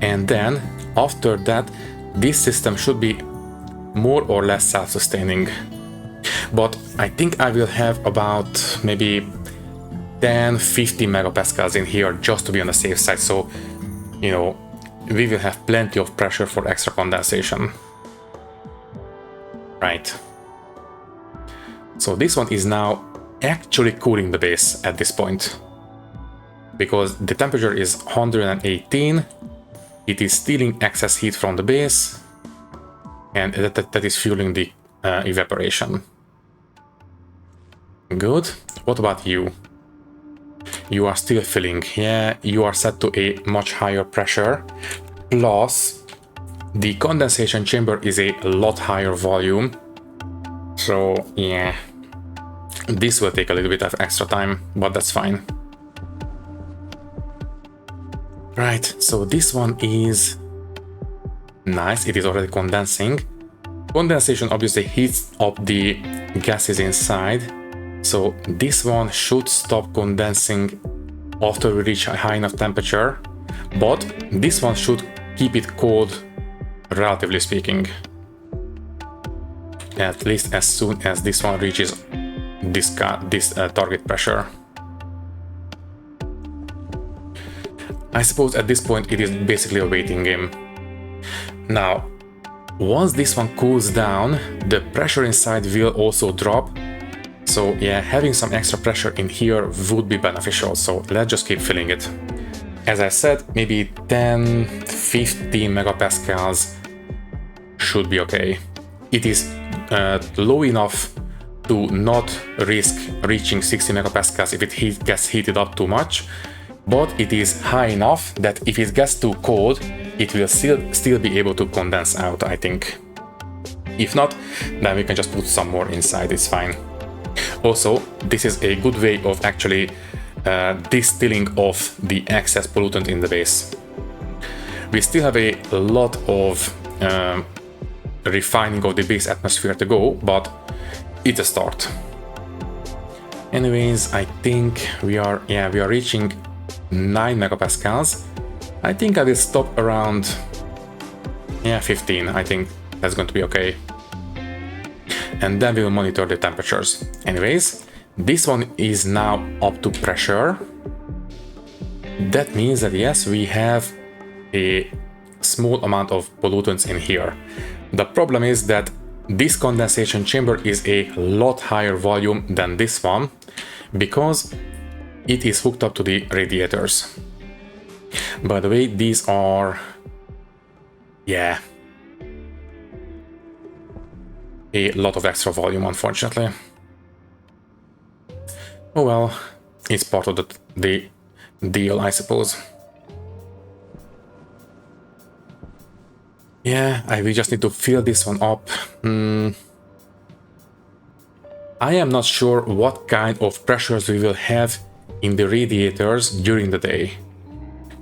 And then after that, this system should be more or less self-sustaining. But I think I will have about maybe 10-50 megapascals in here just to be on the safe side. So, you know, we will have plenty of pressure for extra condensation. Right. So this one is now actually cooling the base at this point, because the temperature is 118. It is stealing excess heat from the base, and that is fueling the evaporation. Good. What about you? You are still filling. Yeah, you are set to a much higher pressure. Plus, the condensation chamber is a lot higher volume. So, yeah, this will take a little bit of extra time, but that's fine. Right, so this one is nice. It is already condensing. Condensation obviously heats up the gases inside. So this one should stop condensing after we reach a high enough temperature, but this one should keep it cold, relatively speaking. At least as soon as this one reaches this target pressure. I suppose at this point it is basically a waiting game. Now, once this one cools down, the pressure inside will also drop. So yeah, having some extra pressure in here would be beneficial, so let's just keep filling it. As I said, maybe 10-15 megapascals should be okay. It is low enough to not risk reaching 60 megapascals if it gets heated up too much, but it is high enough that if it gets too cold, it will still be able to condense out, I think. If not, then we can just put some more inside, it's fine. Also, this is a good way of actually distilling off the excess pollutant in the base. We still have a lot of refining of the base atmosphere to go, but it's a start. Anyways, I think we are reaching 9 megapascals. I think I will stop around, yeah, 15. I think that's going to be okay. And then we'll monitor the temperatures. Anyways, this one is now up to pressure. That means that yes, we have a small amount of pollutants in here. The problem is that this condensation chamber is a lot higher volume than this one because it is hooked up to the radiators. By the way, these are, yeah, a lot of extra volume, unfortunately. Oh well, it's part of the deal, I suppose. Yeah, we just need to fill this one up. I am not sure what kind of pressures we will have in the radiators during the day.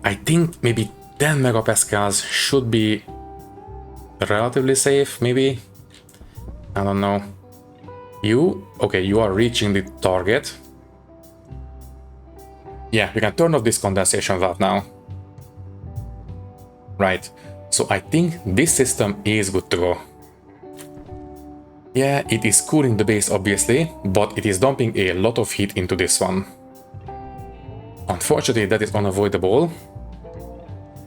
I think maybe 10 megapascals should be relatively safe, maybe? I don't know. Okay, you are reaching the target. Yeah, we can turn off this condensation valve now. Right, so I think this system is good to go. Yeah, it is cooling the base obviously, but it is dumping a lot of heat into this one. Unfortunately, that is unavoidable.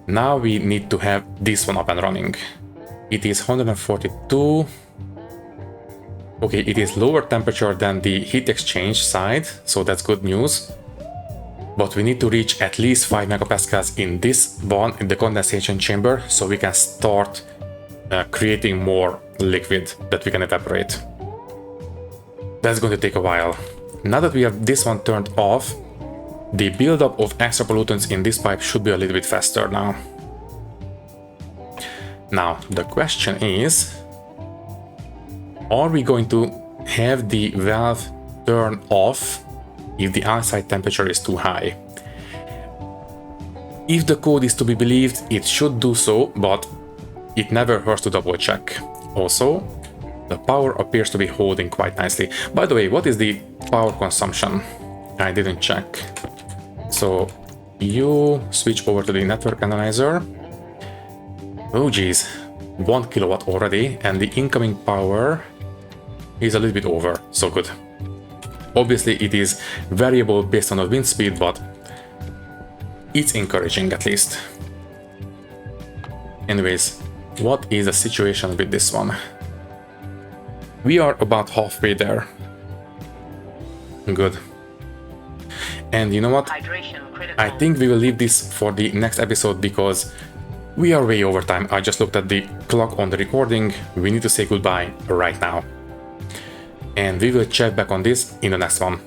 Now we need to have this one up and running. It is 142. Okay, it is lower temperature than the heat exchange side, so that's good news. But we need to reach at least 5 megapascals in this one, in the condensation chamber, so we can start creating more liquid that we can evaporate. That's going to take a while. Now that we have this one turned off, the buildup of extra pollutants in this pipe should be a little bit faster now. Now, the question is, are we going to have the valve turn off if the outside temperature is too high? If the code is to be believed, it should do so, but it never hurts to double check. Also, the power appears to be holding quite nicely. By the way, what is the power consumption? I didn't check. So you switch over to the network analyzer. Oh geez, 1 kilowatt already, and the incoming power is a little bit over, so good. Obviously it is variable based on the wind speed, but it's encouraging at least. Anyways, what is the situation with this one? We are about halfway there. Good. And you know what? I think we will leave this for the next episode because we are way over time. I just looked at the clock on the recording. We need to say goodbye right now. And we will check back on this in the next one.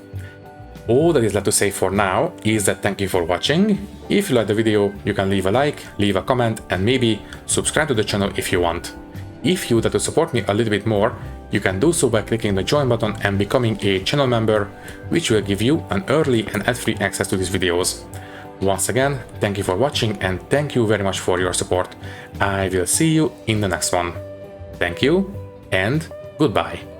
All that is left to say for now is that thank you for watching. If you liked the video, you can leave a like, leave a comment, and maybe subscribe to the channel if you want. If you would like to support me a little bit more, you can do so by clicking the join button and becoming a channel member, which will give you an early and ad-free access to these videos. Once again, thank you for watching and thank you very much for your support. I will see you in the next one. Thank you and goodbye.